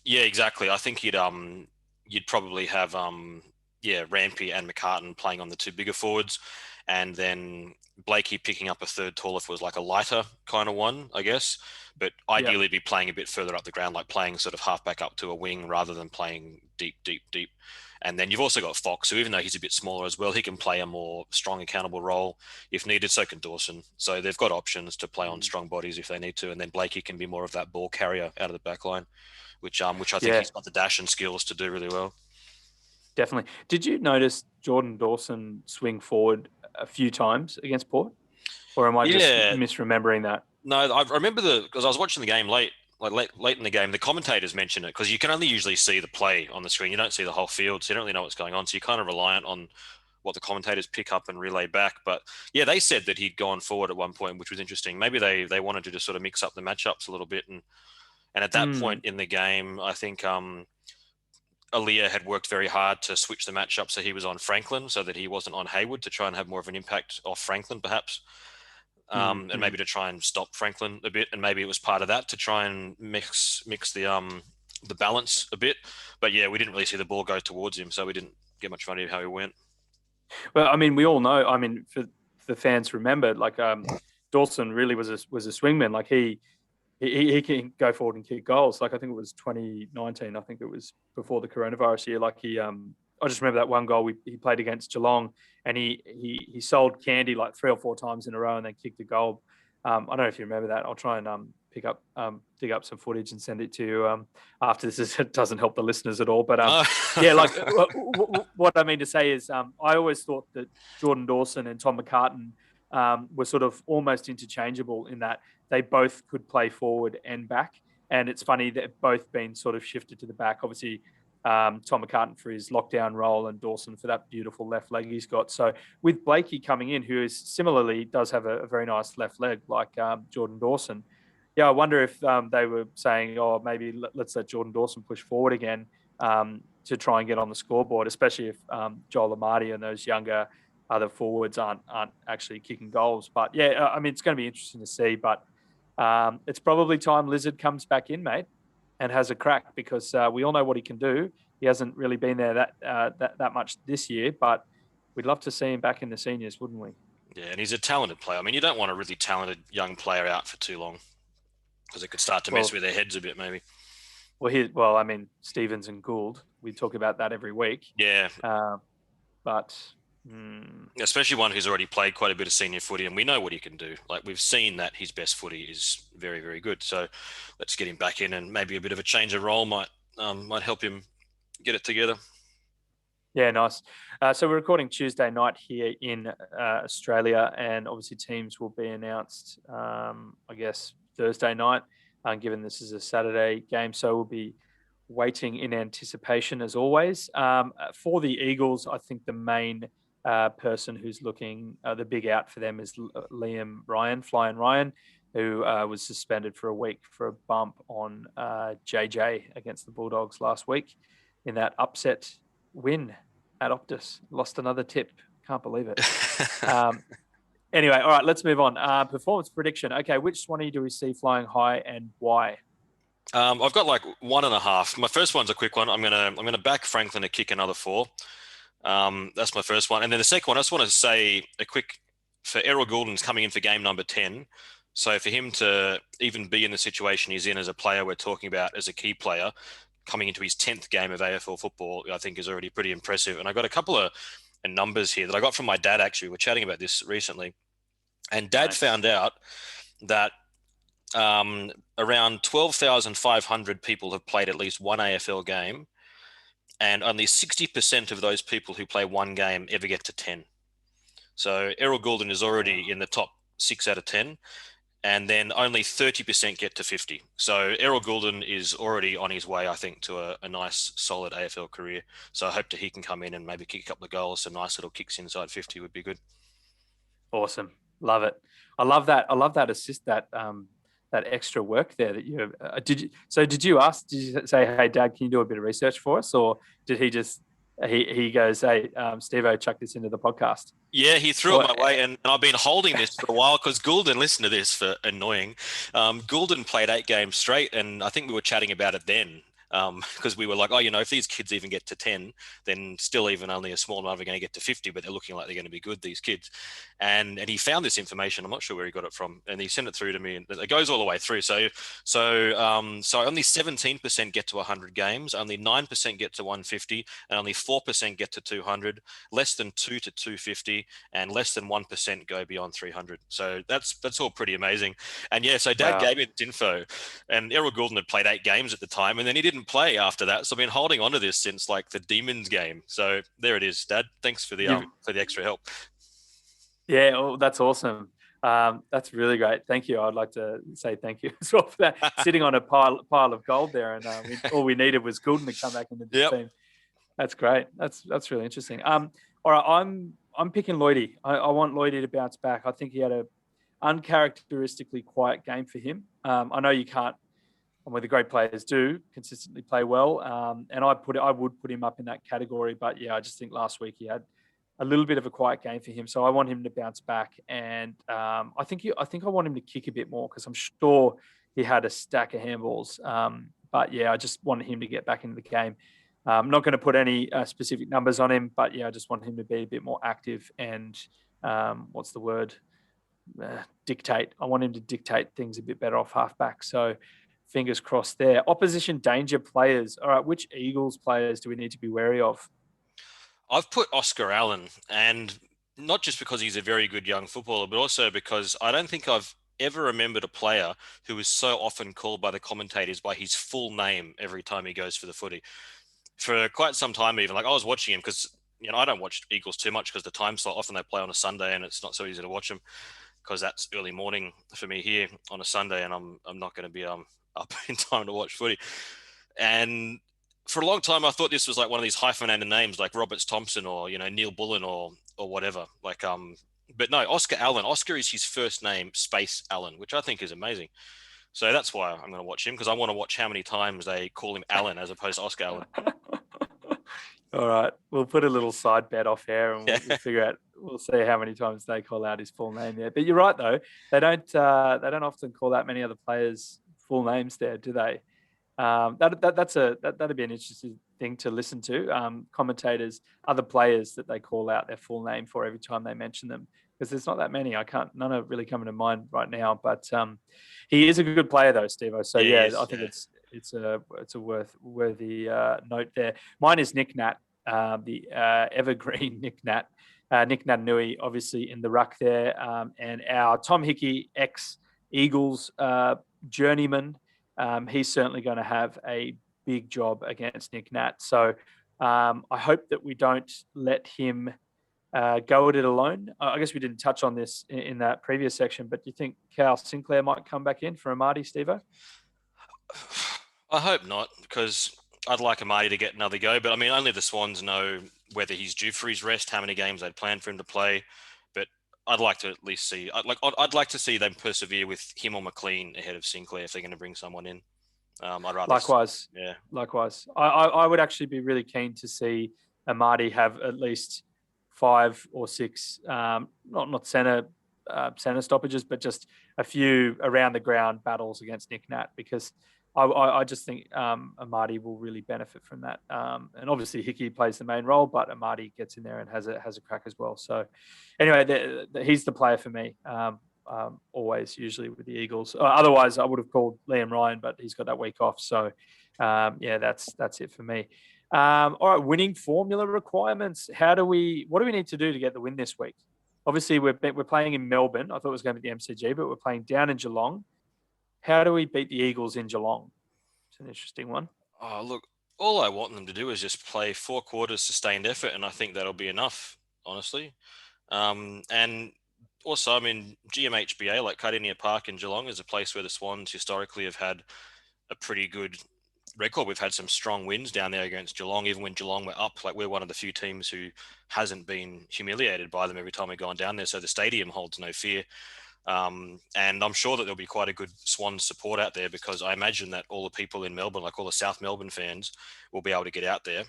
Yeah, exactly. I think you'd probably have Rampy and McCartan playing on the two bigger forwards, and then Blakey picking up a third tall if it was like a lighter kind of one, I guess. But ideally be playing a bit further up the ground, like playing sort of halfback up to a wing rather than playing deep. And then you've also got Fox, who, even though he's a bit smaller as well, he can play a more strong, accountable role if needed. So can Dawson. So they've got options to play on strong bodies if they need to. And then Blakey can be more of that ball carrier out of the back line, which I think he's got the dash and skills to do really well. Definitely. Did you notice Jordan Dawson swing forward a few times against Port? Or am I just misremembering that? No, I remember because I was watching the game late in the game, the commentators mentioned it, because you can only usually see the play on the screen. You don't see the whole field, so you don't really know what's going on. So you're kind of reliant on what the commentators pick up and relay back. But yeah, they said that he'd gone forward at one point, which was interesting. Maybe they wanted to just sort of mix up the matchups a little bit. And at that point in the game, I think Aaliyah had worked very hard to switch the matchup, so he was on Franklin so that he wasn't on Hayward, to try and have more of an impact off Franklin, perhaps. And maybe to try and stop Franklin a bit, and maybe it was part of that to try and mix the balance a bit. But yeah, we didn't really see the ball go towards him, so we didn't get much idea how he went. Well, I mean, we all know. I mean, for the fans, remember, like Dawson really was a swingman. Like he can go forward and kick goals. Like I think it was 2019. I think it was before the coronavirus year. Like I just remember that one goal he played against Geelong, and he sold candy like 3 or 4 times in a row and then kicked a goal. I don't know if you remember that. I'll try and dig up some footage and send it to you after this. It doesn't help the listeners at all, but yeah, like what I mean to say is I always thought that Jordan Dawson and Tom McCartan were sort of almost interchangeable in that they both could play forward and back. And it's funny that they've both been sort of shifted to the back. Obviously, Tom McCartan for his lockdown role and Dawson for that beautiful left leg he's got. So with Blakey coming in, who is similarly does have a very nice left leg like Jordan Dawson. Yeah, I wonder if they were saying, oh, maybe let's let Jordan Dawson push forward again to try and get on the scoreboard, especially if Joel Amati and those younger other forwards aren't actually kicking goals. But yeah, I mean, it's going to be interesting to see. But it's probably time Lizard comes back in, mate, and has a crack, because we all know what he can do. He hasn't really been there that much this year, but we'd love to see him back in the seniors, wouldn't we? Yeah, and he's a talented player. I mean, you don't want a really talented young player out for too long because it could start to mess with their heads a bit, maybe. Well, I mean, Stevens and Gould, we talk about that every week. Yeah. But especially one who's already played quite a bit of senior footy, and we know what he can do. Like, we've seen that his best footy is very, very good. So let's get him back in, and maybe a bit of a change of role might help him get it together. Yeah, nice. So we're recording Tuesday night here in Australia, and obviously teams will be announced, I guess, Thursday night, given this is a Saturday game. So we'll be waiting in anticipation as always. For the Eagles, I think the main person who's looking, the big out for them is Liam Ryan, Flying Ryan, who was suspended for a week for a bump on JJ against the Bulldogs last week in that upset win at Optus. Lost another tip. Can't believe it. Anyway, all right, let's move on. Performance prediction. Okay, which Swanee do we see flying high and why? I've got like 1.5. My first one's a quick one. I'm gonna back Franklin to kick another 4. That's my first one. And then the second one, I just want to say a quick, for Errol Goulden's coming in for game number 10. So for him to even be in the situation he's in as a player we're talking about as a key player, coming into his 10th game of AFL football, I think is already pretty impressive. And I got a couple of numbers here that I got from my dad, actually. We're chatting about this recently. And Dad found out that around 12,500 people have played at least one AFL game, and only 60% of those people who play one game ever get to 10. So Errol Goulden is already in the top 6 out of 10, and then only 30% get to 50. So Errol Goulden is already on his way, I think, to a nice, solid AFL career. So I hope that he can come in and maybe kick a couple of goals. Some nice little kicks inside 50 would be good. Awesome. Love it. I love that. I love that assist, that extra work there that you did. Did you say, hey, Dad, can you do a bit of research for us? Or did he just, he goes, hey, Stevo, chuck this into the podcast? Yeah, he threw it my way, and I've been holding this for a while because Goulden, listen to this for annoying. Goulden played 8 games straight, and I think we were chatting about it then. Because we were like, oh, if these kids even get to 10, then still even only a small number are going to get to 50, but they're looking like they're going to be good, these kids. And he found this information. I'm not sure where he got it from, and he sent it through to me, and it goes all the way through. So only 17% get to 100 games, only 9% get to 150, and only 4% get to 200, less than 2 to 250, and less than 1% go beyond 300. So that's all pretty amazing. And yeah, so Dad gave me this info, and Errol Goulden had played 8 games at the time, and then he didn't play after that. So I've been holding on to this since like the Demons game. So there it is, Dad. Thanks for the extra help. Yeah, that's awesome. That's really great. Thank you. I'd like to say thank you as well for that. Sitting on a pile of gold there, and all we needed was Goulden to come back into the team. That's great. That's really interesting. All right, I'm picking Lloydie. I want Lloydie to bounce back. I think he had a uncharacteristically quiet game for him. I know you can't. Where the great players do consistently play well, and I would put him up in that category. But yeah, I just think last week he had a little bit of a quiet game for him, so I want him to bounce back. And I think I want him to kick a bit more because I'm sure he had a stack of handballs. But yeah, I just want him to get back into the game. I'm not going to put any specific numbers on him, but yeah, I just want him to be a bit more active and what's the word? Dictate. I want him to dictate things a bit better off halfback. So. Fingers crossed there. Opposition danger players. All right, which Eagles players do we need to be wary of? I've put Oscar Allen, and not just because he's a very good young footballer, but also because I don't think I've ever remembered a player who is so often called by the commentators by his full name every time he goes for the footy. For quite some time even, like I was watching him because, I don't watch Eagles too much because the time slot, often they play on a Sunday and it's not so easy to watch them because that's early morning for me here on a Sunday, and I'm not going to be up in time to watch footy. And for a long time, I thought this was like one of these hyphenated names like Roberts Thompson or, Neil Bullen or whatever. But no, Oscar Allen. Oscar is his first name, space Allen, which I think is amazing. So that's why I'm going to watch him, because I want to watch how many times they call him Allen as opposed to Oscar Allen. All right. We'll put a little side bet off here and we'll figure out, we'll see how many times they call out his full name there. But you're right though. They don't often call that many other players full names there, do they? That'd be an interesting thing to listen to. Commentators, other players that they call out their full name for every time they mention them. because there's not that many. None are really coming to mind right now. But he is a good player though, Stevo. So yeah, I think it's a worthy note there. Mine is Nick Nat, the evergreen Nick Nat. Nick Natanui, obviously in the ruck there, and our Tom Hickey, ex-Eagles journeyman. He's certainly going to have a big job against Nick Nat. So I hope that we don't let him go at it alone. I guess we didn't touch on this in that previous section, but do you think Cal Sinclair might come back in for Amadi, Stevo? I hope not, because I'd like Amadi to get another go. But I mean, only the Swans know whether he's due for his rest, how many games they'd planned for him to play. But I'd like to at least see. I'd like to see them persevere with him or McLean ahead of Sinclair if they're going to bring someone in. I'd rather. Likewise. Yeah. Likewise. I would actually be really keen to see Amadi have at least 5 or 6, not center stoppages, but just a few around the ground battles against Nick Nat, because I just think Amadi will really benefit from that. And obviously Hickey plays the main role, but Amadi gets in there and has a crack as well. So anyway, he's the player for me. Always, usually with the Eagles. Otherwise, I would have called Liam Ryan, but he's got that week off. So that's it for me. All right, winning formula requirements. What do we need to do to get the win this week? Obviously, we're playing in Melbourne. I thought it was going to be the MCG, but we're playing down in Geelong. How do we beat the Eagles in Geelong? It's an interesting one. Oh, look, all I want them to do is just play 4 quarters sustained effort, and I think that'll be enough, honestly. And also, I mean, GMHBA, like Cardinia Park in Geelong, is a place where the Swans historically have had a pretty good record. We've had some strong wins down there against Geelong, even when Geelong were up. Like, we're one of the few teams who hasn't been humiliated by them every time we've gone down there. So the stadium holds no fear. And I'm sure that there'll be quite a good Swans support out there, because I imagine that all the people in Melbourne, like all the South Melbourne fans, will be able to get out there.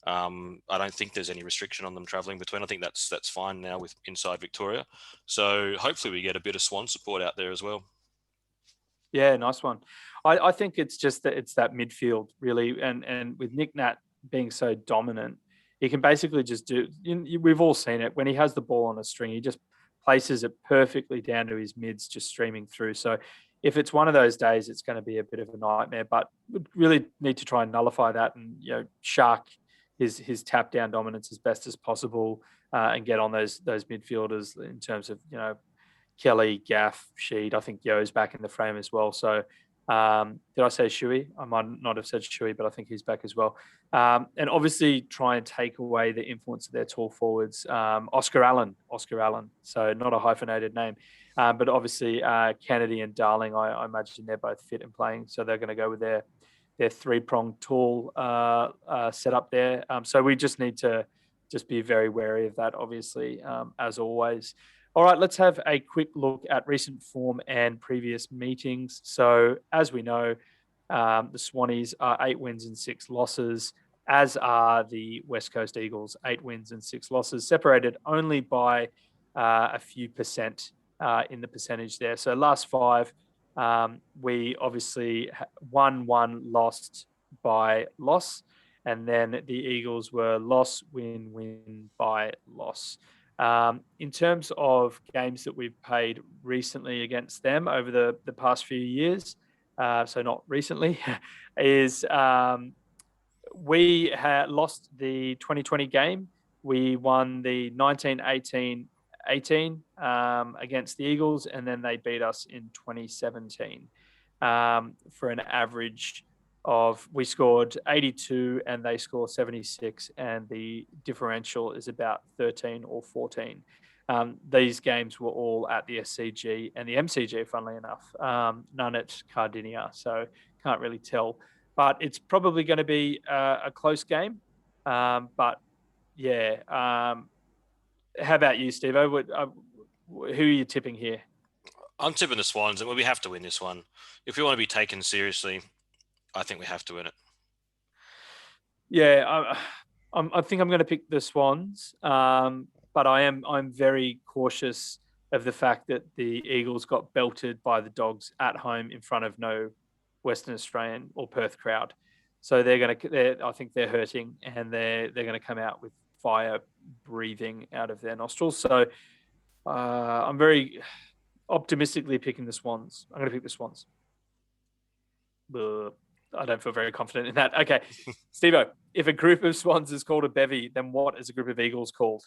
I don't think there's any restriction on them travelling between. I think that's fine now with inside Victoria. So hopefully we get a bit of Swan support out there as well. Yeah, nice one. I think it's just that it's that midfield really, and with Nick Nat being so dominant, he can basically just do. We've all seen it when he has the ball on a string. He just places it perfectly down to his mids, just streaming through. So if it's one of those days, it's going to be a bit of a nightmare. But we really need to try and nullify that and shark his tap down dominance as best as possible, and get on those midfielders in terms of Kelly, Gaff, Sheed. I think Yo's back in the frame as well. So did I say Shuey? I might not have said Shuey, but I think he's back as well. And obviously try and take away the influence of their tall forwards. Oscar Allen. So not a hyphenated name. But obviously Kennedy and Darling, I imagine they're both fit and playing. So they're going to go with their 3-pronged tall setup there. So we just need to just be very wary of that, obviously, as always. All right, let's have a quick look at recent form and previous meetings. So as we know, the Swannies are 8 wins and 6 losses, as are the West Coast Eagles, 8 wins and 6 losses, separated only by a few percent in the percentage there. So last 5, we obviously won 1, lost by loss, and then the Eagles were loss, win, win by loss. In terms of games that we've played recently against them over the past few years, so not recently, is we had lost the 2020 game. We won the 1918 against the Eagles, and then they beat us in 2017 for an average of, we scored 82 and they scored 76, and the differential is about 13 or 14. These games were all at the SCG and the MCG, funnily enough, none at Cardinia, so can't really tell. But it's probably going to be a close game. But yeah, how about you, Stevo? Who are you tipping here? I'm tipping the Swans, and we have to win this one. If we want to be taken seriously, I think we have to win it. Yeah, I think I'm going to pick the Swans, but I'm very cautious of the fact that the Eagles got belted by the Dogs at home in front of no Western Australian or Perth crowd. So I think they're hurting, and they're going to come out with fire breathing out of their nostrils. So I'm very optimistically picking the Swans. I'm going to pick the Swans. I don't feel very confident in that. Okay, Stevo, if a group of Swans is called a bevy, then what is a group of Eagles called?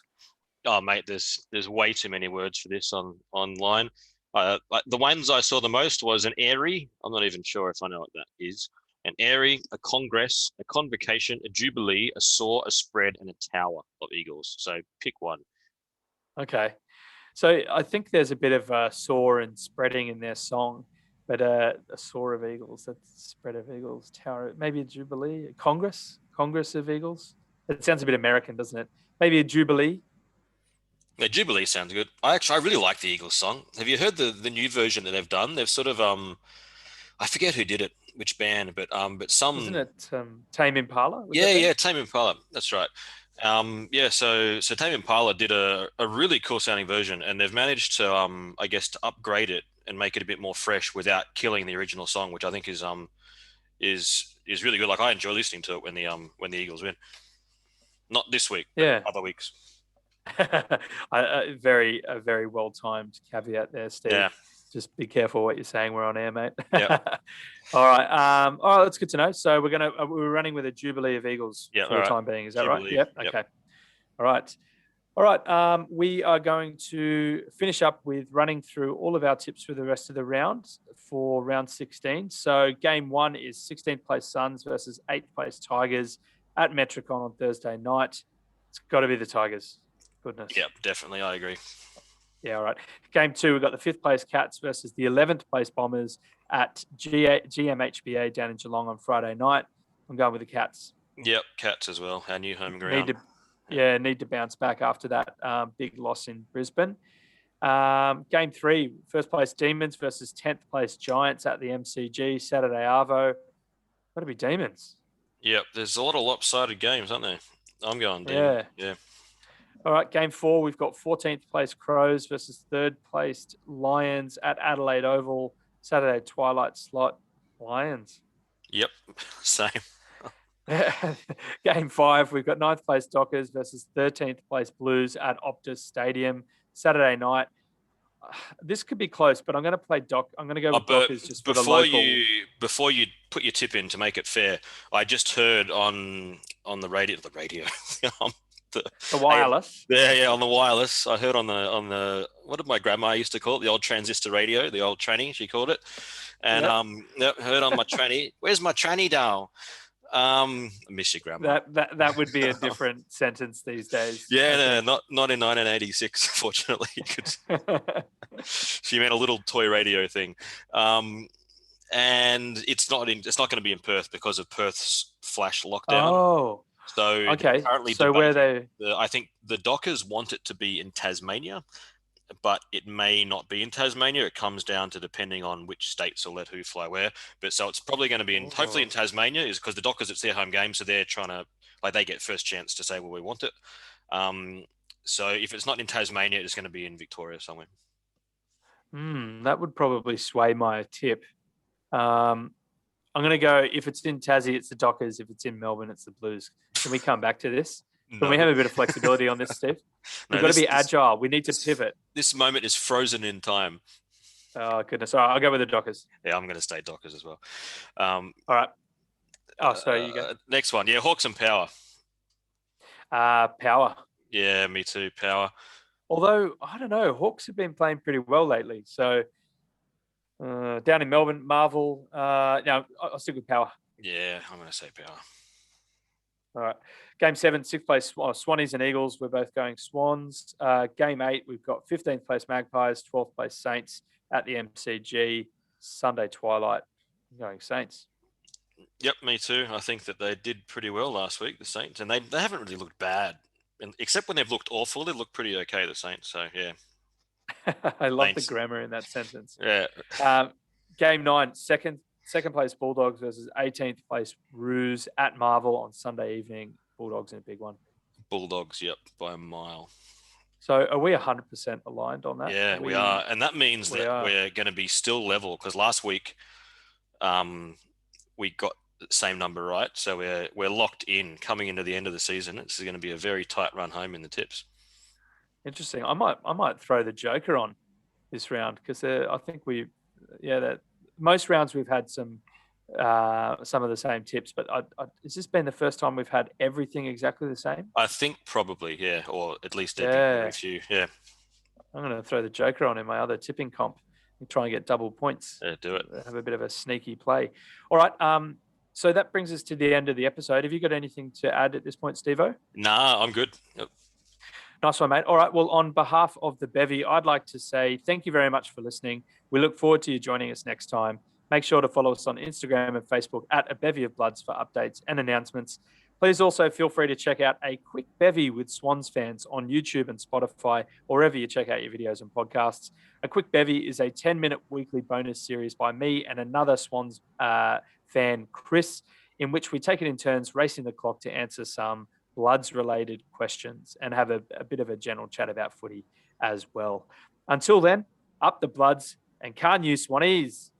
Oh, mate, there's way too many words for this online. The ones I saw the most was an airy. I'm not even sure if I know what that is. An airy, a congress, a convocation, a jubilee, a soar, a spread, and a tower of Eagles. So pick one. Okay. So I think there's a bit of soar and spreading in their song, but a soar of Eagles, that's spread of Eagles, tower, maybe a jubilee, a congress of Eagles. It sounds a bit American, doesn't it? Maybe a jubilee. Yeah, Jubilee sounds good. I really like the Eagles song. Have you heard the new version that they've done? They've sort of I forget who did it, which band, but some Wasn't it Tame Impala? yeah, Tame Impala. That's right. So Tame Impala did a really cool sounding version, and they've managed to I guess to upgrade it and make it a bit more fresh without killing the original song, which I think is really good. Like I enjoy listening to it when the Eagles win. Not this week, Yeah. but other weeks. A very well timed caveat there, Steve. Yeah. Just be careful what you're saying. We're on air, mate. Yeah. All right. All right. That's good to know. So we're running with a Jubilee of Eagles for the time being. Is that Jubilee. right? Yep. Okay. All right. All right. We are going to finish up with running through all of our tips for the rest of the round for round 16. So game 1 is 16th place Suns versus 8th place Tigers at Metricon on Thursday night. It's got to be the Tigers. Goodness. Yep, definitely. I agree. Yeah, all right. Game 2, we've got the 5th place Cats versus the 11th place Bombers at GMHBA down in Geelong on Friday night. I'm going with the Cats. Yep, Cats as well. Our new home ground. Need to bounce back after that big loss in Brisbane. Game 3, 1st place Demons versus 10th place Giants at the MCG, Saturday Arvo. Got to be Demons. Yep, there's a lot of lopsided games, aren't there? I'm going Demons. Yeah. All right, game 4, we've got 14th place Crows versus 3rd placed Lions at Adelaide Oval, Saturday twilight slot. Lions. Yep, same. Game 5, we've got 9th place Dockers versus 13th place Blues at Optus Stadium, Saturday night. This could be close, but I'm going to play I'm going to go with Dockers just for the local. Before you put your tip in to make it fair, I just heard on the radio, the wireless. On the wireless. I heard on the what did my grandma used to call it? The old transistor radio, the old tranny, she called it. And heard on my tranny. Where's my tranny doll? I miss you, grandma. That would be a different sentence these days. Yeah, not in 1986, fortunately. She meant a little toy radio thing. And it's not going to be in Perth because of Perth's flash lockdown. Oh. So okay. Currently so where they? I think the Dockers want it to be in Tasmania, but it may not be in Tasmania. It comes down to depending on which states will let who fly where. But so it's probably going to be hopefully in Tasmania, is because the Dockers, it's their home game, so they're trying to they get first chance to say, well, we want it. So if it's not in Tasmania, it's going to be in Victoria somewhere. That would probably sway my tip. I'm going to go, if it's in Tassie, it's the Dockers. If it's in Melbourne, it's the Blues. Can we come back to this? Can we have a bit of flexibility on this, Steve? We've got to be agile. We need to pivot. This moment is frozen in time. Oh, goodness. All right, I'll go with the Dockers. Yeah, I'm going to stay Dockers as well. All right. Oh, sorry, you go. Next one. Yeah, Hawks and Power. Power. Yeah, me too. Power. Although, I don't know, Hawks have been playing pretty well lately. So, down in Melbourne, Marvel. No, I'll stick with Power. Yeah, I'm going to say Power. All right. Game 7, 6th place Swannies and Eagles. We're both going Swans. Game 8, we've got 15th place Magpies, 12th place Saints at the MCG, Sunday twilight. I'm going Saints. Yep, me too. I think that they did pretty well last week, the Saints, and they haven't really looked bad. And except when they've looked awful, they look pretty okay, the Saints. So, yeah. I love Saints. The grammar in that sentence. Yeah. Game 9, second place Bulldogs versus 18th place Roos at Marvel on Sunday evening. Bulldogs in a big one. Bulldogs, yep, by a mile. So are we 100% aligned on that? Yeah, we are. And that means that we're going to be still level, because last week we got the same number right. So we're locked in coming into the end of the season. This is going to be a very tight run home in the tips. Interesting. I might throw the Joker on this round because I think that most rounds we've had some of the same tips, but has this been the first time we've had everything exactly the same? I think probably, yeah, or at least there'd be very few. Yeah. I'm going to throw the Joker on in my other tipping comp and try and get double points. Yeah, do it. Have a bit of a sneaky play. All right. So that brings us to the end of the episode. Have you got anything to add at this point, Stevo? Nah, I'm good. Yep. Nice one, mate. All right. Well, on behalf of the Bevy, I'd like to say thank you very much for listening. We look forward to you joining us next time. Make sure to follow us on Instagram and Facebook at A Bevy of Bloods for updates and announcements. Please also feel free to check out A Quick Bevy with Swans fans on YouTube and Spotify, or wherever you check out your videos and podcasts. A Quick Bevy is a 10-minute weekly bonus series by me and another Swans fan, Chris, in which we take it in turns, racing the clock to answer some Bloods-related questions and have a bit of a general chat about footy as well. Until then, up the Bloods and can you Swannies?